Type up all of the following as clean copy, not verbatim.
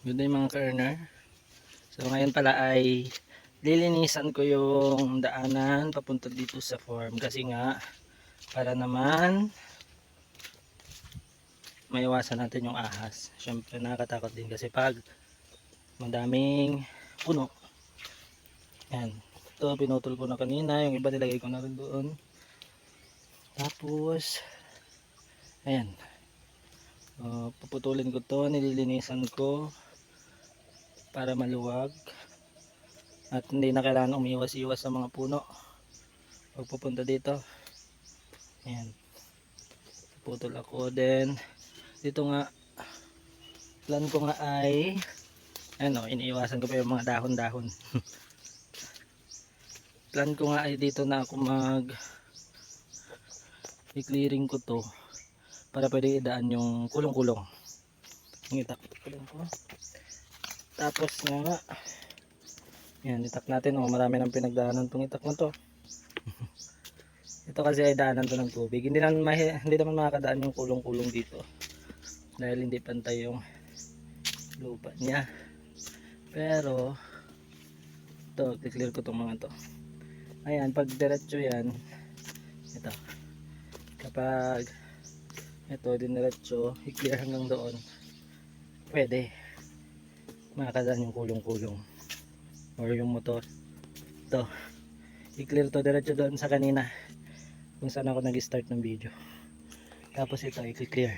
Good day mga ka-earner. So ngayon pala ay lilinisan ko yung daanan papunta dito sa farm kasi nga para naman maiwasan natin yung ahas. Syempre nakakatakot din kasi pag madaming puno. Yan. Ito pinutol ko na kanina, yung iba nilagay ko na rin doon. Tapos ayan. Puputulin ko to, nililinisan ko para maluwag. At hindi na kailangan umiwas-iwas sa mga puno pag pupunta dito. Ayan, putol ako. Then dito nga plan ko nga ay ano, iniiwasan ko pa yung mga dahon-dahon. Plan ko nga ay dito na ako mag i-clearing ko to para pwede idaan yung kulong-kulong. Yung itak ko. Tapos nga yan, itak natin. Marami nang pinagdaanan tong itak na to. Ito kasi ay daanan to ng tubig. Hindi naman makakadaan yung kulong-kulong dito dahil hindi pantay yung lupa niya. Pero ito, i-clear ko tong mga to. Ayan, pag diretso yan, ito. Kapag ito diniretso, i-clear hanggang doon, pwede makakadaan yung kulong-kulong or yung motor. Ito, i-clear to diretso doon sa kanina kung saan ako nag-start ng video. Tapos ito, i-clear.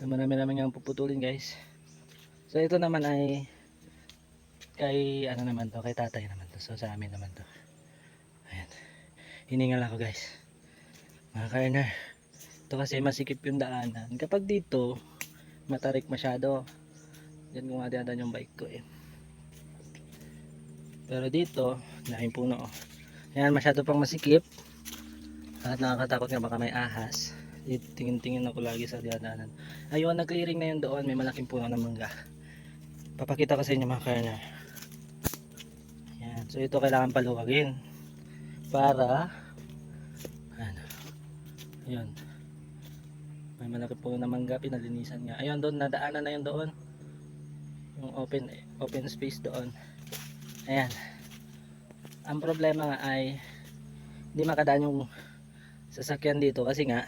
Marami naman yung puputulin guys. So ito naman ay kay ano naman to, kay tatay naman to. So sa amin naman to. Ayan. Hiningal ako guys. Mga ka-earner. Ito kasi masikip yung daanan. Kapag dito, matarik masyado. Diyan ko nga dinadaan yung bike ko eh. Pero dito, laking puno. Ayan, masyado pang masikip. At nakakatakot nga baka may ahas. Tingin-tingin ako lagi sa dinadaanan. Ayun, nag-clearing na yun doon. May malaking puno ng mangga. Papakita ko sa inyo mga ka-earner. Ayan, so ito kailangan paluwagin. Para, ano, ayun. May malaki puno ng mangga, pinalinisan nga. Ayun, doon, nadaanan na yun doon. Yung open space doon. Ayan. Ang problema nga ay hindi makadaan yung sasakyan dito kasi nga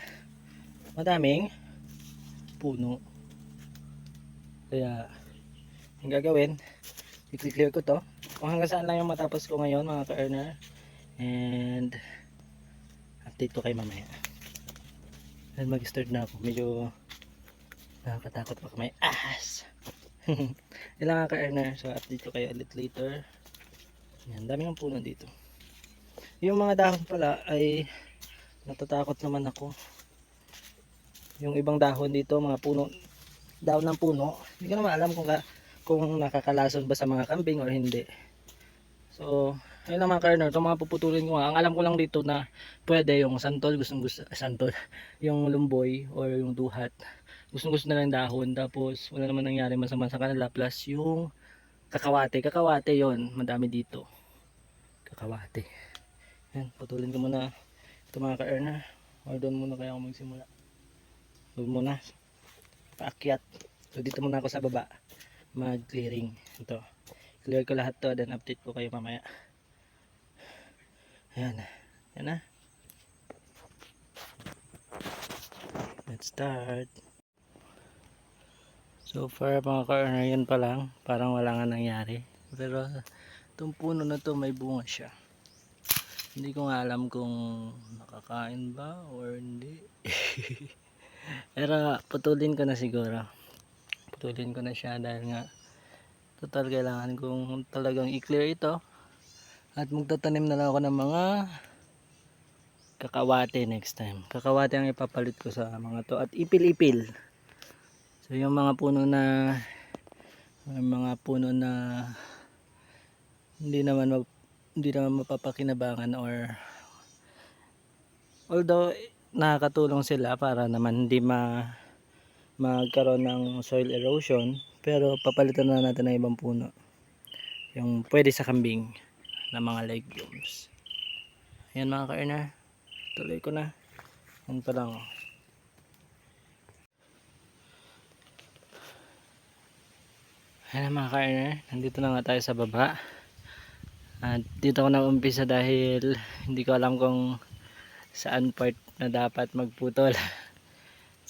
madaming puno. Kaya yung gagawin, i-clear ko to. Kung hanggang saan lang yung matapos ko ngayon mga ka-earner. And update ko kayo mamaya. And mag-start na ako. Medyo nakakatakot pa may ahas. Ilang mga ka-earner. So update ko kayo ulit later. Yan, dami ng puno dito. Yung mga dahon pala ay natatakot naman ako. Yung ibang dahon dito, mga puno, dahon ng puno, hindi ko naman alam kung nakakalason ba sa mga kambing or hindi. So, ayun lang mga ka-earner, itong mga puputulin ko nga. Ang alam ko lang dito na pwede yung santol, santol, yung lumboy or yung duhat. Gusto na lang dahon, tapos wala naman nangyari masama sa kanila, plus yung kakawate yon, madami dito. Kakawate. Yan, putulin ko muna ito mga ka-earner. Or doon muna kaya ako magsimula. Doon muna, paakyat. So dito muna ako sa baba, mag-clearing. Ito, clear ko lahat to, then update ko kayo mamaya. Ayan, yan na. Let's start. So far mga ka-earner, yan pa lang. Parang wala nga nangyari. Pero itong puno na to may bunga siya. Hindi ko nga alam kung nakakain ba or hindi. Pero putulin ko na siguro. Putulin ko na siya dahil nga total kailangan kong talagang i-clear ito. At magtatanim na lang ako ng mga kakawate next time. Kakawate ang ipapalit ko sa mga to. At ipil-ipil. So yung mga puno na hindi naman mapapakinabangan or although nakakatulong sila para naman hindi magkaroon ng soil erosion, pero papalitan na natin ng ibang puno yung pwede sa kambing na mga legumes. Ayan mga ka-earner, tuloy ko na. Yan pa lang oh. Ayan mga ka-earner, nandito na nga tayo sa baba. At dito ako na-umpisa dahil hindi ko alam kung saan part na dapat magputol.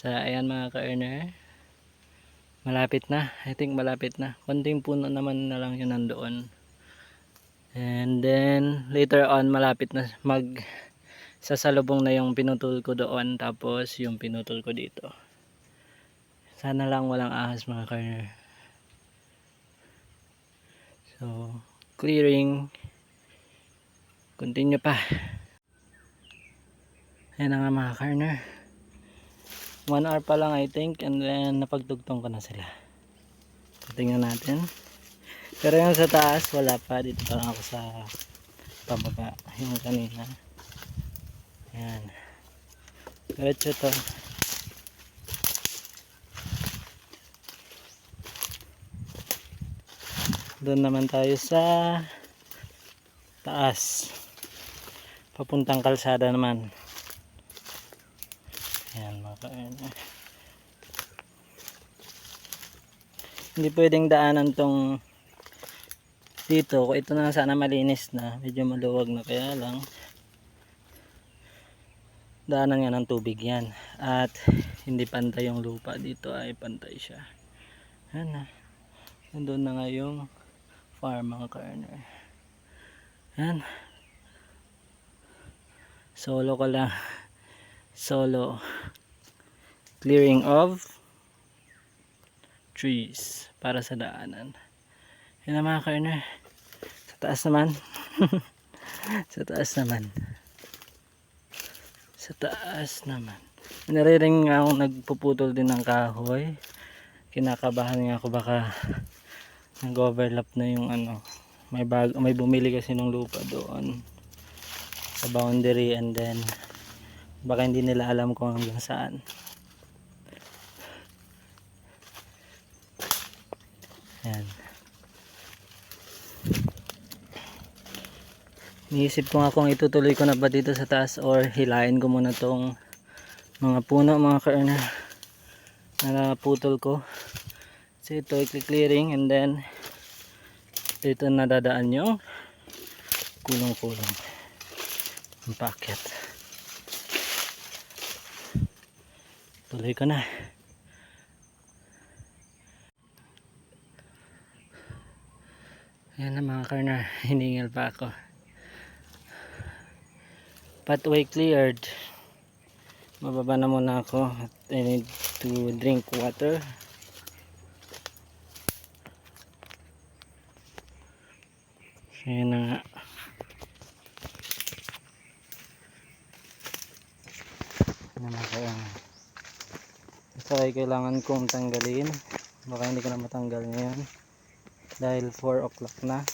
So ayan mga ka-earner, malapit na. I think malapit na. Konting puno naman na lang yun nandoon. And then later on malapit na sasalubong na yung pinutol ko doon, tapos yung pinutol ko dito. Sana lang walang ahas mga ka-earner. So clearing, continue pa. Ayan na nga mga ka-earner, 1 hour pa lang I think, and then napagtugtong ko na sila. Tingnan natin. Pero yung sa taas wala pa, dito pa lang ako sa pababa yung kanina. Ayan, diretso to. Doon naman tayo sa taas, papuntang kalsada naman. Ayan mga ka-earner, hindi pwedeng daanan tong dito. Kung ito na sana malinis na, medyo maluwag na, kaya lang daanan nga ng tubig yan, at hindi pantay yung lupa. Dito ay pantay siya. Ayan na, nandun na nga yung farm mga ka-earner. Ayan, solo ko lang, solo clearing of trees para sa daanan. Yan na mga ka-earner, sa taas naman. Sa taas naman, sa taas naman naririnig nga akong nagpuputol din ng kahoy. Kinakabahan nga ako, baka nag-overlap na yung ano, may bumili kasi ng lupa doon sa boundary, and then baka hindi nila alam kung hanggang saan. Ayan, niisip ko nga kung itutuloy ko na ba dito sa taas or hilain ko muna tong mga puno mga ka-earner na naputol ko. So ito i-clearing, and then dito nadadaan yung kulong-kulong ang packet. Tuloy ko na. Ayan na mga ka-earner, hiningal pa ako. Pathway cleared. Mababa na muna ako at I need to drink water. So yun na nga. Ano na kaya? Ito ay kailangan kong tanggalin. Baka hindi ko na matanggal ngayon dahil 4 o'clock na.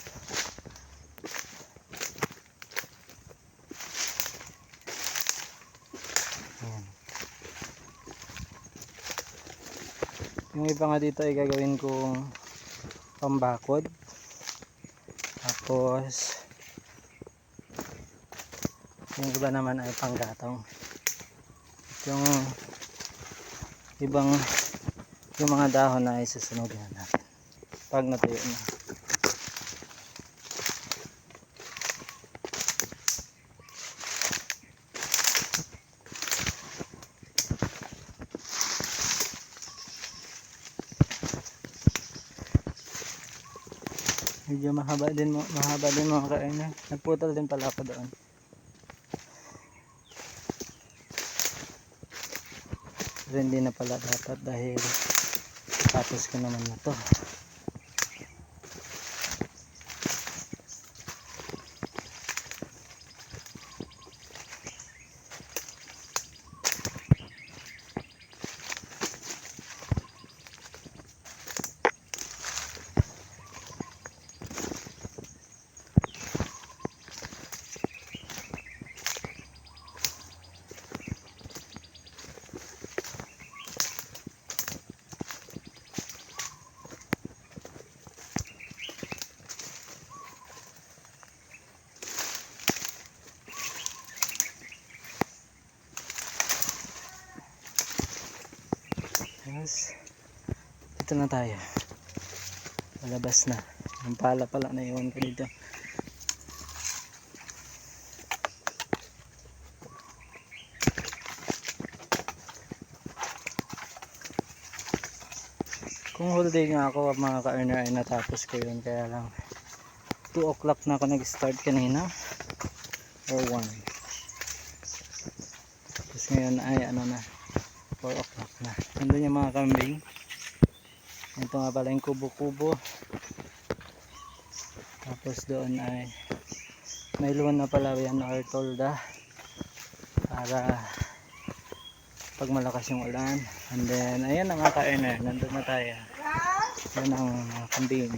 Ayan. Yung iba nga dito ay gagawin kong pambakod. Tapos yung iba naman ay panggatong. Yung ibang yung mga dahon na ay susunugin natin pag natuyo na. Medyo mahaba din mga ka-earner. Nagputol din pala ako doon. Pero hindi na pala dapat dahil tapos ko naman na to. Yes. Dito na tayo. Palabas na. Ang pala pala na iwan ko dito. Kung whole day nga ako mga ka-earner ay natapos ko yun, kaya lang 2 o'clock na ako nag-start kanina or 1. Tapos ngayon ay ano na 4 o'clock na. Nandun yung mga kambing. Ito nga pala yung kubo-kubo. Tapos doon ay may luwan na pala yan or tolda para pag malakas yung ulan. And then ayan ang mga ka-earner, nandun na tayo. Yan ang kambing.